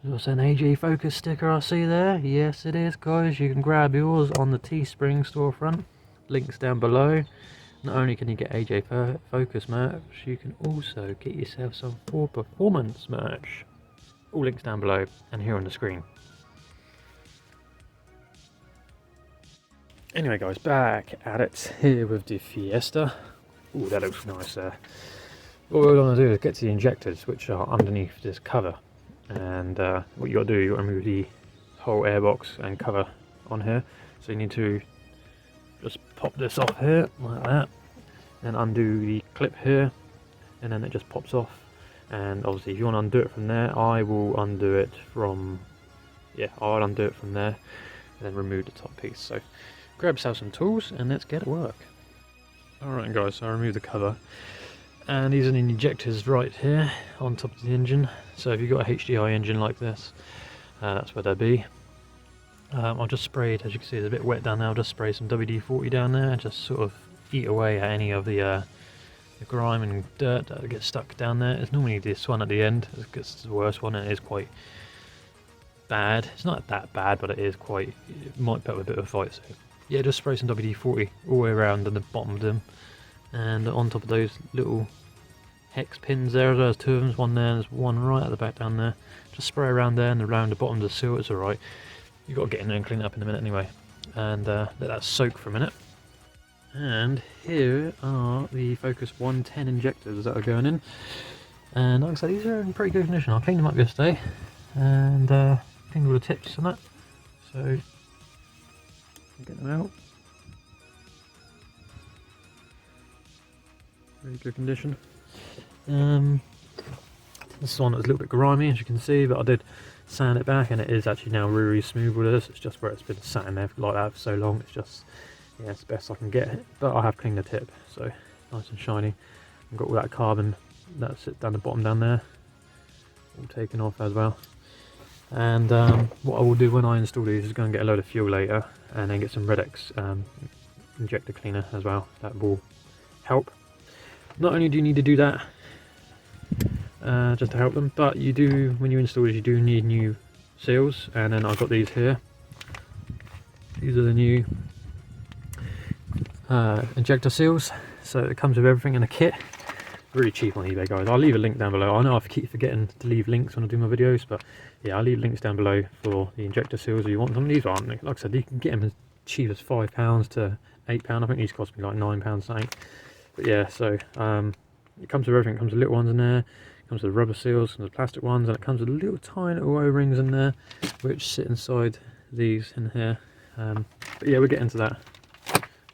There's an AJ Focus sticker I see there. Yes it is, guys. You can grab yours on the Teespring storefront. Links down below. Not only can you get AJ Focus merch, you can also get yourself some For Performance merch. All links down below and here on the screen. Anyway guys, back at it here with the Fiesta. Ooh, that looks nice there. What we're going to do is get to the injectors, which are underneath this cover. And what you got to do, you got to remove the whole airbox and cover on here. So you need to just pop this off here like that, and undo the clip here, and then it just pops off. And obviously, if you want to undo it from there, I will undo it from, I'll undo it from there, and then remove the top piece. So grab yourself some tools and let's get it work. Alright guys, so I removed the cover. And these are the injectors right here on top of the engine. So if you've got a HDI engine like this, that's where they'll be. I've just sprayed, as you can see it's a bit wet down there, I'll just spray some WD-40 down there and just sort of eat away at any of the grime and dirt that gets stuck down there. It's normally this one at the end, it's the worst one, and it is quite bad. It's not that bad, but it is quite, it might put up a bit of a fight. So yeah, just spray some WD-40 all the way around on the bottom of them. And on top of those little hex pins there's two of them, there's one there, there's one right at the back down there. Just spray around there and around the bottom of the seal, it's alright. You've got to get in there and clean it up in a minute anyway. And let that soak for a minute. And here are the Focus 110 injectors that are going in. And like I said, these are in pretty good condition. I cleaned them up yesterday and cleaned all the tips and that. So, get them out. Very good condition. This one is a little bit grimy, as you can see, but I did sand it back and it is actually now really smooth with this. It's just where it's been sat in there like that for so long, it's just, yeah, it's the best I can get it. But I have cleaned the tip, so nice and shiny. I've got all that carbon that's down the bottom down there, all taken off as well. And what I will do when I install these is go and get a load of fuel later and then get some Red-X injector cleaner as well. That will help. Not only do you need to do that just to help them, but you do, when you install these, you do need new seals. And then I've got these here. These are the new injector seals. So it comes with everything in a kit. Really cheap on eBay, guys. I'll leave a link down below. I know I keep forgetting to leave links when I do my videos, but yeah, I'll leave links down below for the injector seals if you want them. These aren't, like I said, you can get them as cheap as £5 to £8. I think these cost me like £9 something. But yeah, so it comes with everything. It comes with little ones in there, it comes with rubber seals, comes with plastic ones, and it comes with little tiny little O-rings in there, which sit inside these in here. But yeah, we'll get into that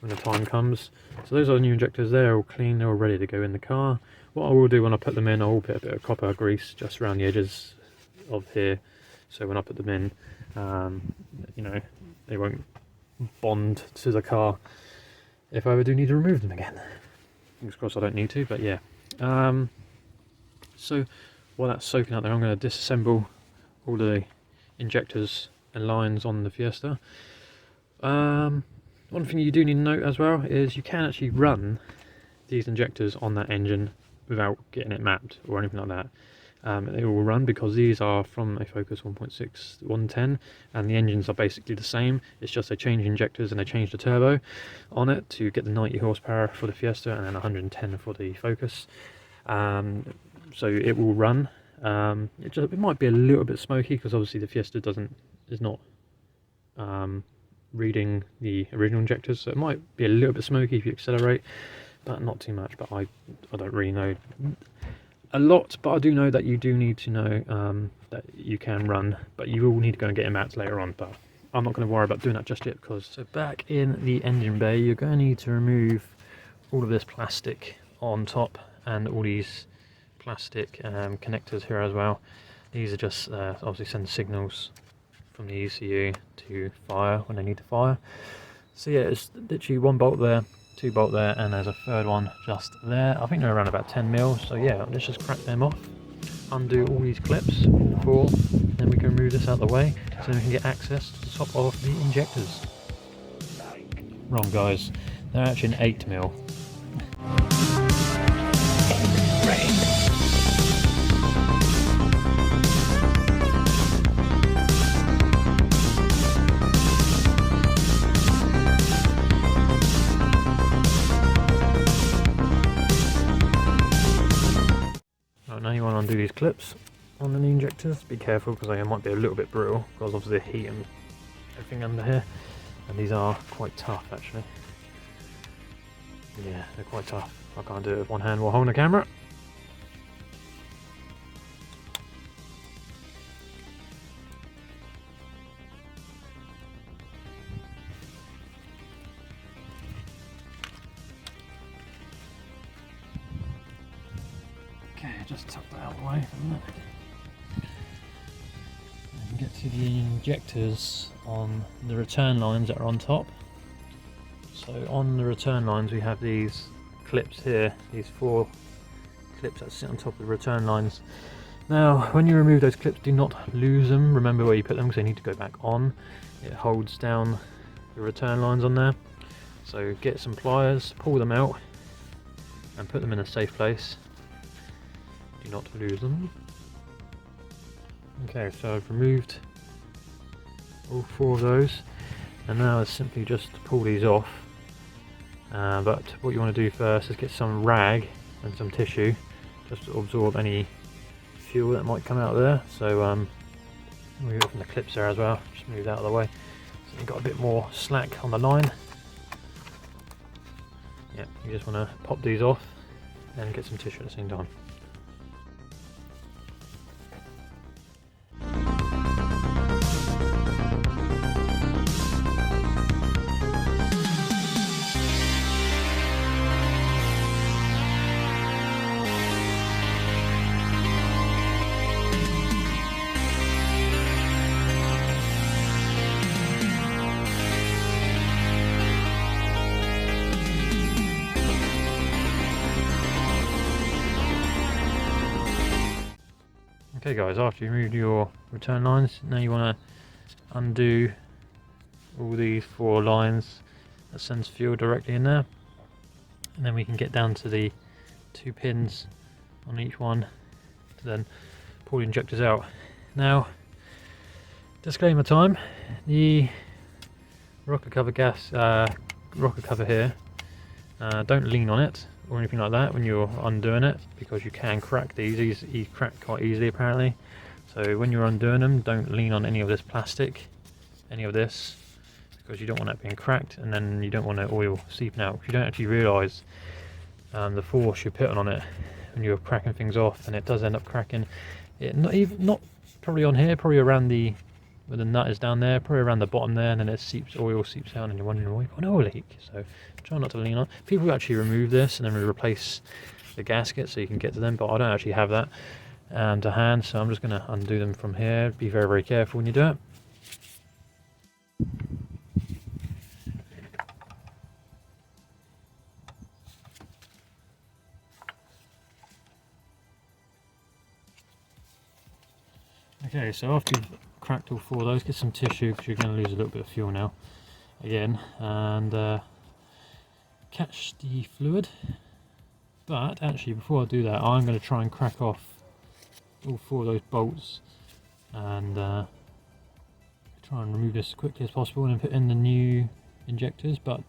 when the time comes. So those are the new injectors. They're all clean, they're all ready to go in the car. What I will do when I put them in, I will put a bit of copper grease just around the edges of here, so when I put them in, you know, they won't bond to the car if I ever do need to remove them again. Fingers crossed I don't need to, but yeah. So while that's soaking out there, I'm going to disassemble all the injectors and lines on the Fiesta. One thing you do need to note as well is you can actually run these injectors on that engine without getting it mapped or anything like that. They will run because these are from a Focus 1.6 110 and the engines are basically the same. It's just they change injectors and they change the turbo on it to get the 90 horsepower for the Fiesta and then 110 for the Focus. So it will run. It might be a little bit smoky because obviously the Fiesta is not reading the original injectors, so it might be a little bit smoky if you accelerate, but not too much. But I don't really know a lot, but I do know that you do need to know that you can run, but you will need to go and get a mats later on, but I'm not going to worry about doing that just yet. Because so back in the engine bay, you're going to need to remove all of this plastic on top and all these plastic connectors here as well. These are just obviously send signals from the ECU to fire when they need to fire. So yeah, it's literally one bolt there, 2 bolt there, and there's a third one just there. I think they're around about 10 mil. So yeah, let's just crack them off, undo all these clips, 4, then we can remove this out of the way so we can get access to the top of the injectors. Wrong guys, they're actually an 8 mil. Right, now you want to undo these clips on the knee injectors. Be careful because they might be a little bit brittle because of the heat and everything under here. And these are quite tough actually. Yeah, they're quite tough. I can't do it with one hand while holding the camera. Okay, just tuck that out of the way for a minute. And get to the injectors on the return lines that are on top. So on the return lines we have these clips here, these 4 clips that sit on top of the return lines. Now when you remove those clips, do not lose them. Remember where you put them because they need to go back on. It holds down the return lines on there. So get some pliers, pull them out and put them in a safe place. Do not lose them. Okay, so I've removed all 4 of those and now it's simply just pull these off. But what you want to do first is get some rag and some tissue just to absorb any fuel that might come out of there. So move it from the clips there as well, just move that out of the way. So you've got a bit more slack on the line. Yeah, you just want to pop these off and get some tissue at the same time. Okay guys, after you removed your return lines, now you want to undo all these 4 lines that sends fuel directly in there, and then we can get down to the 2 pins on each one to then pull the injectors out. Now, disclaimer time, the rocker cover here, don't lean on it or anything like that when you're undoing it, because you can crack these crack quite easily apparently. So when you're undoing them, don't lean on any of this plastic, any of this, because you don't want that being cracked, and then you don't want the oil seeping out. You don't actually realise the force you're putting on it when you're cracking things off, and it does end up cracking. It not probably on here, probably around the where the nut is down there, probably around the bottom there, and then oil seeps out and you're wondering why you've got an oil leak. So try not to lean on. People actually remove this and then replace the gasket so you can get to them, but I don't actually have that to hand, so I'm just going to undo them from here. Be very, very careful when you do it. Okay, so after you've cracked all 4 of those, get some tissue because you're going to lose a little bit of fuel now again, and catch the fluid. But actually, before I do that, I'm going to try and crack off all 4 of those bolts and try and remove this as quickly as possible and then put in the new injectors. But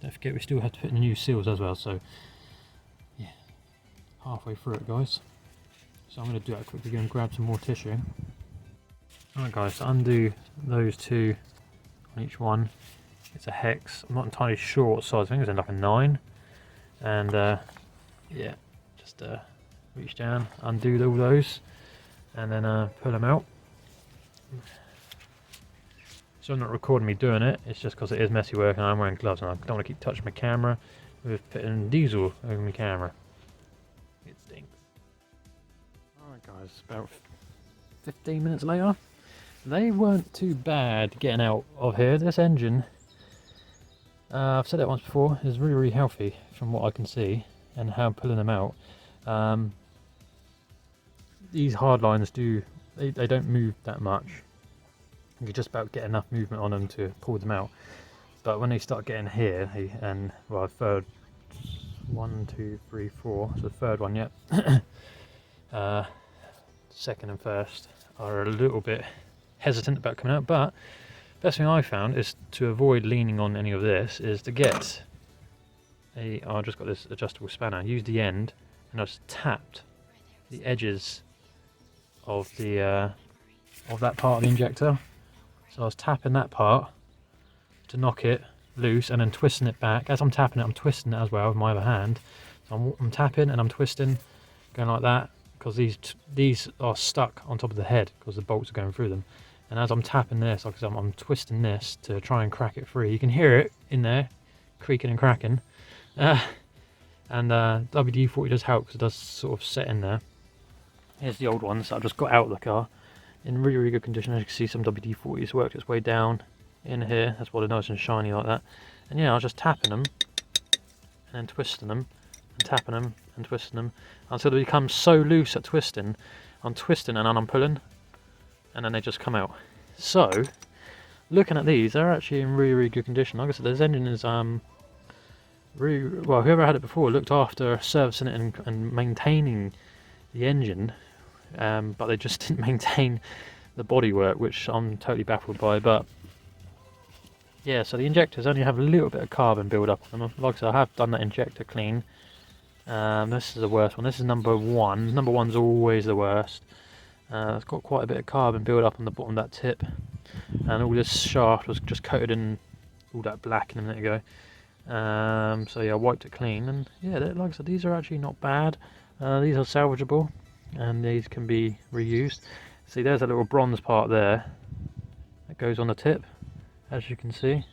don't forget, we still have to put in the new seals as well. So yeah, halfway through it, guys. So I'm going to do that quickly and grab some more tissue. Alright guys, to undo those 2 on each one, it's a hex. I'm not entirely sure what size, I think it's like a 9. And yeah, just reach down, undo all those, and then pull them out. So I'm not recording me doing it, it's just because it is messy work and I'm wearing gloves and I don't want to keep touching my camera with putting diesel over my camera. It stinks. Alright guys, about 15 minutes later. They weren't too bad getting out of here. This engine, I've said that once before, is really, really healthy from what I can see and how I'm pulling them out. These hard lines they don't move that much. You just about get enough movement on them to pull them out. But when they start getting here, and well, third, 1, 2, 3, 4, so the third one, yep. Second and first are a little bit hesitant about coming out, but best thing I found is to avoid leaning on any of this is to get I just got this adjustable spanner, use the end and I just tapped the edges of the of that part of the injector. So I was tapping that part to knock it loose and then twisting it back. As I'm tapping it, I'm twisting it as well with my other hand. So I'm tapping and I'm twisting, going like that, because these are stuck on top of the head because the bolts are going through them. And as I'm tapping this, like I said, I'm twisting this to try and crack it free. You can hear it in there, creaking and cracking. WD-40 does help because it does sort of set in there. Here's the old ones that I've just got out of the car in really, really good condition. As you can see, some WD-40 has worked its way down in here. That's why they're nice and shiny like that. And yeah, I was just tapping them and then twisting them and tapping them and twisting them until they become so loose at twisting. I'm twisting and then I'm pulling, and then they just come out. So, looking at these, they're actually in really, really good condition. Like I said, this engine is really well. Whoever had it before looked after servicing it and maintaining the engine, but they just didn't maintain the bodywork, which I'm totally baffled by. But yeah, so the injectors only have a little bit of carbon build up on them. Like I said, I have done that injector clean. This is the worst one. This is number one. Number one's always the worst. It's got quite a bit of carbon build up on the bottom of that tip, and all this shaft was just coated in all that black a minute ago. So yeah, I wiped it clean, and yeah, like I said, these are actually not bad. These are salvageable, and these can be reused. See, there's a little bronze part there that goes on the tip, as you can see.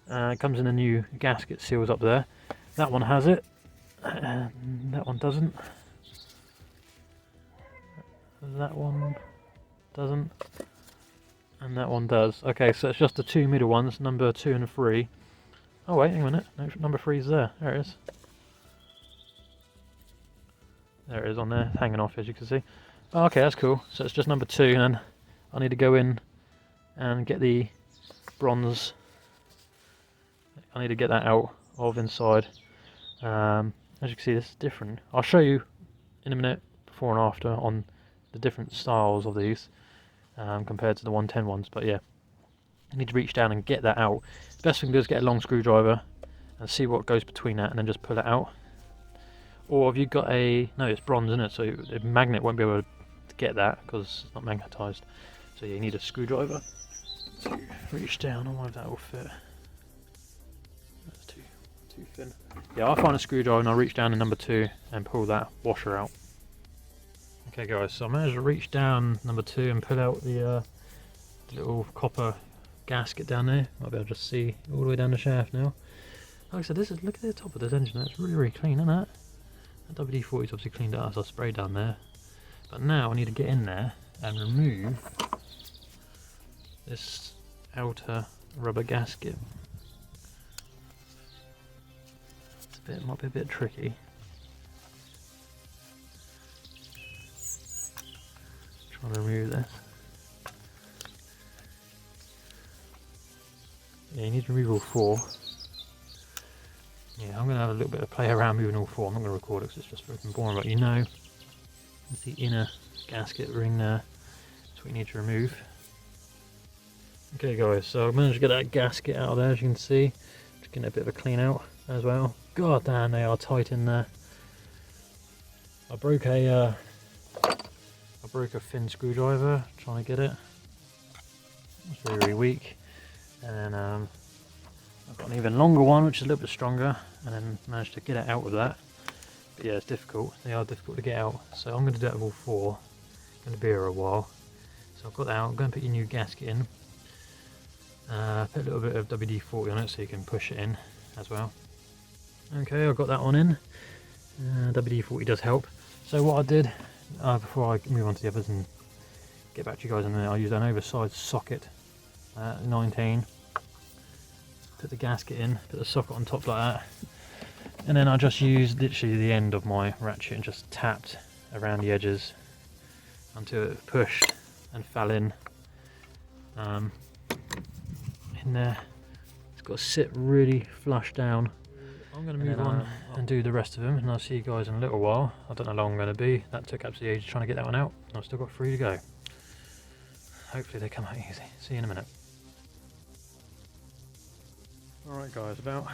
It comes in a new gasket, seals up there. That one has it, and that one doesn't. That one doesn't, and that one does. Okay, so it's just the two middle ones, number 2 and 3. Oh wait, hang on a minute, no, number 3 is there. There it is. There it is on there, hanging off, as you can see. Oh, okay, that's cool. So it's just number 2, and then I need to go in and get the bronze. I need to get that out of inside. As you can see, this is different. I'll show you in a minute before and after on the different styles of these compared to the 110 ones. But yeah, you need to reach down and get that out. The best thing to do is get a long screwdriver and see what goes between that, and then just pull it out. Or if you've got no, it's bronze, isn't it? So the magnet won't be able to get that because it's not magnetized. So yeah, you need a screwdriver to reach down. I wonder if that will fit. That's too thin. Yeah, I'll find a screwdriver and I'll reach down to number 2 and pull that washer out. Okay guys, so I managed to reach down number 2 and pull out the little copper gasket down there. Might be able to just see all the way down the shaft now. Like I said, look at the top of this engine. That's really, really clean, isn't it? That WD-40's obviously cleaned it up, so I sprayed down there. But now I need to get in there and remove this outer rubber gasket. It might be a bit tricky. Trying to remove this. Yeah, you need to remove all 4. Yeah, I'm going to have a little bit of play around moving all 4. I'm not going to record it because it's just freaking boring, but you know, there's the inner gasket ring there. That's what you need to remove. Okay guys, so I managed to get that gasket out of there, as you can see. Just getting a bit of a clean out as well. God damn, they are tight in there. I broke a thin screwdriver trying to get it. It's really, really weak. And then I've got an even longer one, which is a little bit stronger, and then managed to get it out with that. But yeah, it's difficult. They are difficult to get out. So I'm going to do that with all 4. It's going to be here a while. So I've got that out. I'm going to put your new gasket in. Put a little bit of WD-40 on it so you can push it in as well. Okay, I've got that one in. WD-40 does help. So what I did, before I move on to the others and get back to you guys in a minute, I used an oversized socket, 19. Put the gasket in, put the socket on top like that. And then I just used literally the end of my ratchet and just tapped around the edges until it pushed and fell in there. It's got to sit really flush down. I'm going to move on and do the rest of them, and I'll see you guys in a little while. I don't know how long I'm going to be. That took absolutely ages trying to get that one out, and I've still got 3 to go. Hopefully they come out easy. See you in a minute. Alright guys, about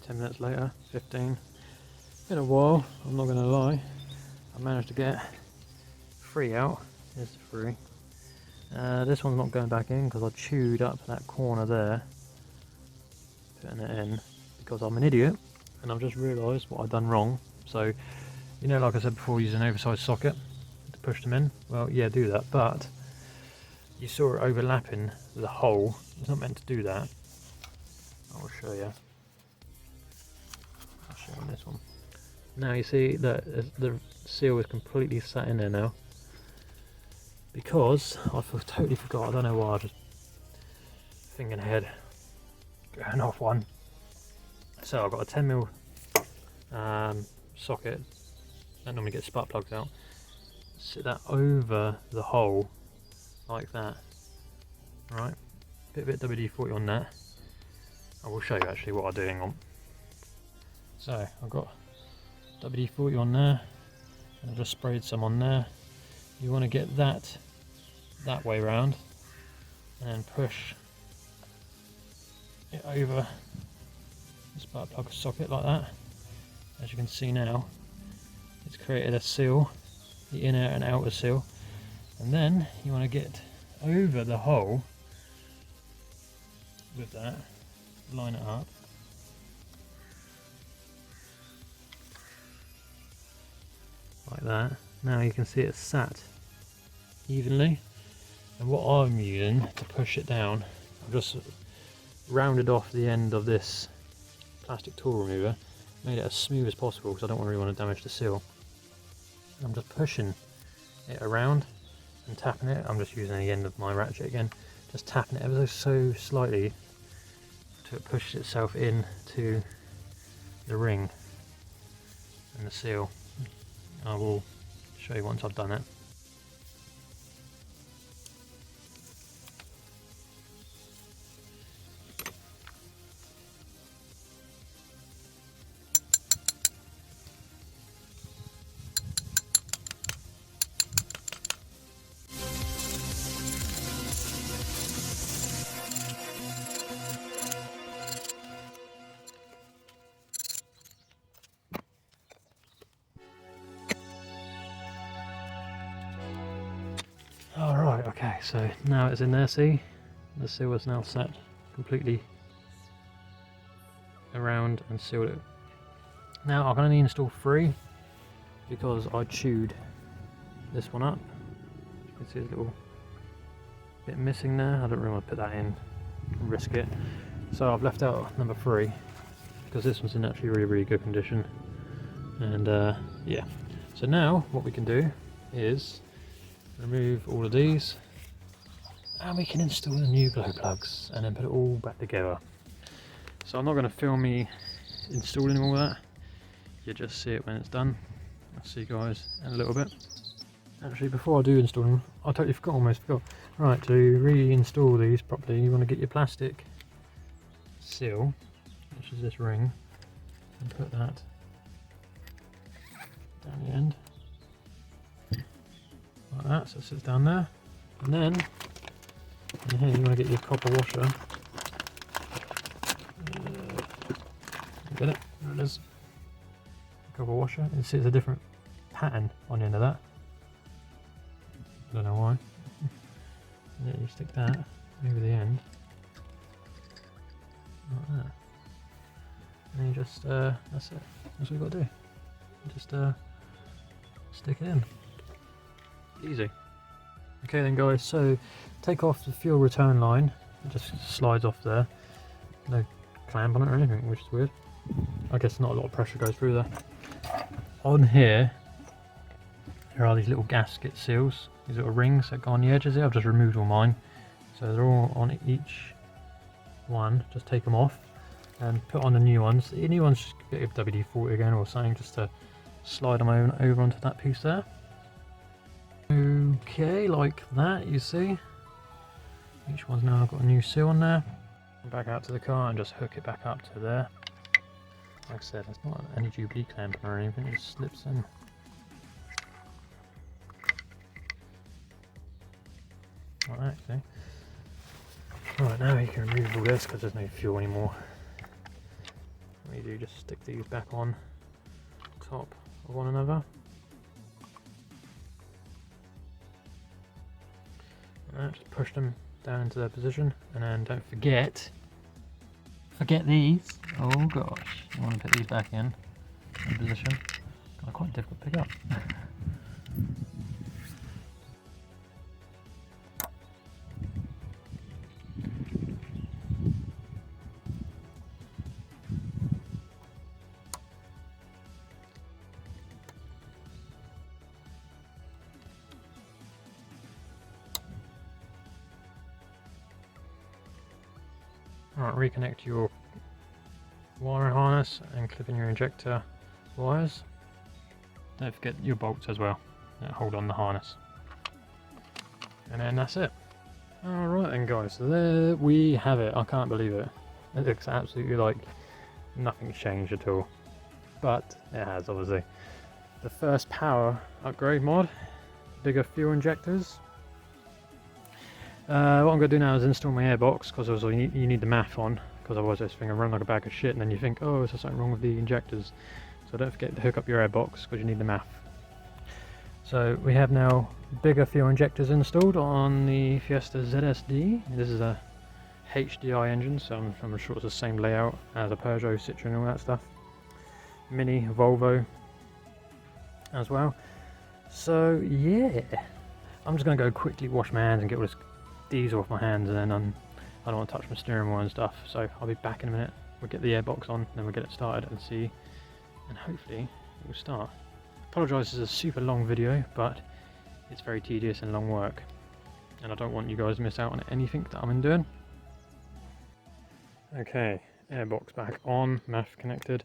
10 minutes later, 15. Been a while, I'm not going to lie. I managed to get 3 out. Here's the 3. This one's not going back in because I chewed up that corner there, putting it in because I'm an idiot and I've just realised what I've done wrong. So, you know, like I said before, use an oversized socket to push them in. Well, yeah, do that, but you saw it overlapping the hole. It's not meant to do that. I'll show you. I'll show you on this one. Now you see that the seal is completely sat in there now. Because I totally forgot, I don't know why, I just thinking ahead, going off one. So I've got a 10mm socket that normally gets spark plugs out. Sit that over the hole like that. Right, bit WD-40 on that. I will show you actually what I'm doing on. So I've got WD-40 on there, and I've just sprayed some on there. You want to get that way round and push it over the spark plug socket like that. As you can see now, it's created a seal, the inner and outer seal, and then you want to get over the hole with that, line it up. Like that. Now you can see it's sat evenly, and what I'm using to push it down, I've just rounded off the end of this plastic tool remover, made it as smooth as possible because I don't really want to damage the seal. I'm just pushing it around and tapping it. I'm just using the end of my ratchet again, just tapping it ever so slightly to it pushes itself in to the ring and the seal. I will show you once I've done it. Alright, okay, so now it's in there, see? The seal is now set completely around and sealed it. Now I'm going to install 3 because I chewed this one up. You can see there's a little bit missing there. I don't really want to put that in and risk it. So I've left out number 3 because this one's in actually really good condition. And yeah, so now what we can do is remove all of these and we can install the new glow plugs and then put it all back together. So I'm not going to film me installing all that, you just see it when it's done. I'll see you guys in a little bit. Actually, before I do install them, I totally forgot, almost forgot. Right, to reinstall these properly, you want to get your plastic seal, which is this ring, and put that down the end. Like that, so it sits down there. And then, in here you want to get your copper washer. Get it? There it is. Copper washer. You see it's a different pattern on the end of that. I don't know why. And then you stick that over the end. Like that. And then you just, that's it. That's what you've got to do. Just stick it in. Easy. Okay then guys, so take off the fuel return line. It just slides off there. No clamp on it or anything, which is weird. I guess not a lot of pressure goes through there. On here, there are these little gasket seals, these little rings that go on the edges here. I've just removed all mine. So they're all on each one. Just take them off and put on the new ones. The new ones, just get a WD-40 again or something, just to slide them over onto that piece there. Okay, like that, you see. Each one's now got a new seal on there. Back out to the car and just hook it back up to there. Like I said, it's not any Jubilee clamp or anything, it just slips in. Like that, see. Right, now you can remove all this because there's no fuel anymore. What you do, just stick these back on top of one another. Just push them down into their position, and then don't forget these. Oh gosh, you want to put these back in position. Quite difficult to pick up. Alright, reconnect your wiring harness and clip in your injector wires. Don't forget your bolts as well that hold on the harness. And then that's it. Alright then guys, so there we have it. I can't believe it. It looks absolutely like nothing's changed at all. But it has, obviously. The first power upgrade mod, bigger fuel injectors. What I'm going to do now is install my airbox, because also you need the math on, because otherwise this thing will run like a bag of shit and then you think, oh, is there something wrong with the injectors? So don't forget to hook up your airbox, because you need the math. So we have now bigger fuel injectors installed on the Fiesta ZSD. This is a HDI engine, so I'm sure it's the same layout as a Peugeot, Citroen and all that stuff. Mini, Volvo as well. So yeah, I'm just going to go quickly wash my hands and get all this diesel off my hands, and then I don't want to touch my steering wheel and stuff, so I'll be back in a minute. We'll get the airbox on, then we'll get it started and see, and hopefully it will start. Apologise, this is a super long video, but it's very tedious and long work, and I don't want you guys to miss out on anything that I'm doing. Okay, airbox back on, math connected.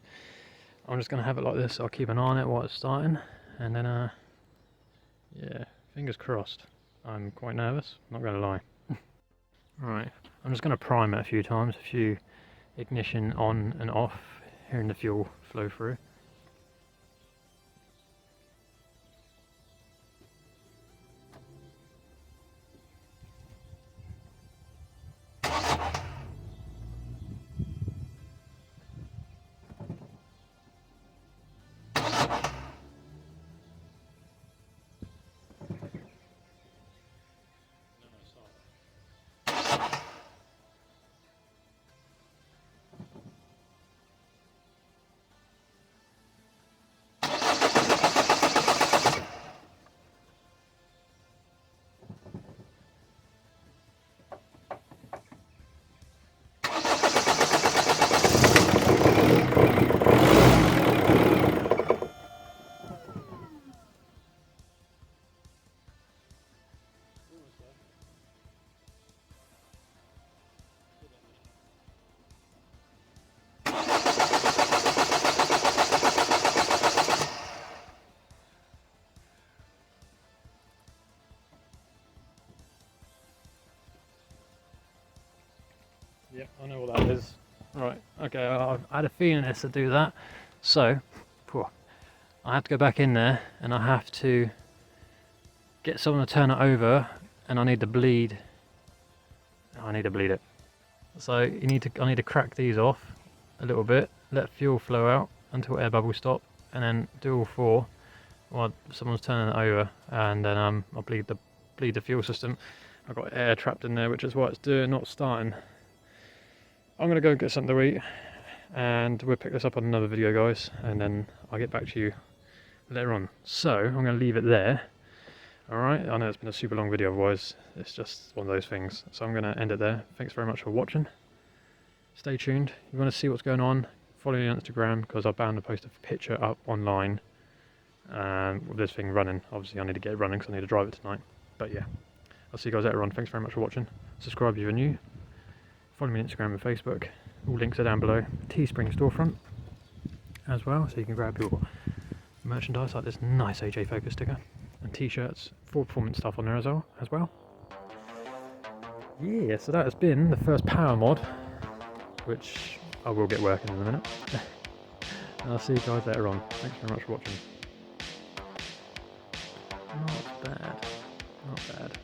I'm just going to have it like this, so I'll keep an eye on it while it's starting, and then yeah, fingers crossed. I'm quite nervous, not going to lie. Right, I'm just going to prime it a few times, a few ignition on and off, hearing the fuel flow through. Yep, I know what that is. Right, okay, I had a feeling this to do that. So, I have to go back in there and I have to get someone to turn it over, and I need to bleed. I need to bleed it. So I need to crack these off a little bit, let fuel flow out until air bubbles stop, and then do all four while someone's turning it over, and then I'll bleed the fuel system. I've got air trapped in there, which is why it's not starting. I'm gonna go get something to eat, and we'll pick this up on another video, guys, and then I'll get back to you later on. So I'm gonna leave it there. Alright, I know it's been a super long video, otherwise it's just one of those things. So I'm going to end it there. Thanks very much for watching. Stay tuned. If you want to see what's going on, follow me on Instagram, because I'm bound to post a picture up online with this thing running. Obviously I need to get it running because I need to drive it tonight. But yeah, I'll see you guys later on. Thanks very much for watching. Subscribe if you're new. Follow me on Instagram and Facebook. All links are down below. Teespring storefront as well, so you can grab your merchandise like this nice AJ Focus sticker. And t-shirts, full performance stuff on there as well. Yeah, so that has been the first power mod, which I will get working in a minute. And I'll see you guys later on. Thanks very much for watching. Not bad, not bad.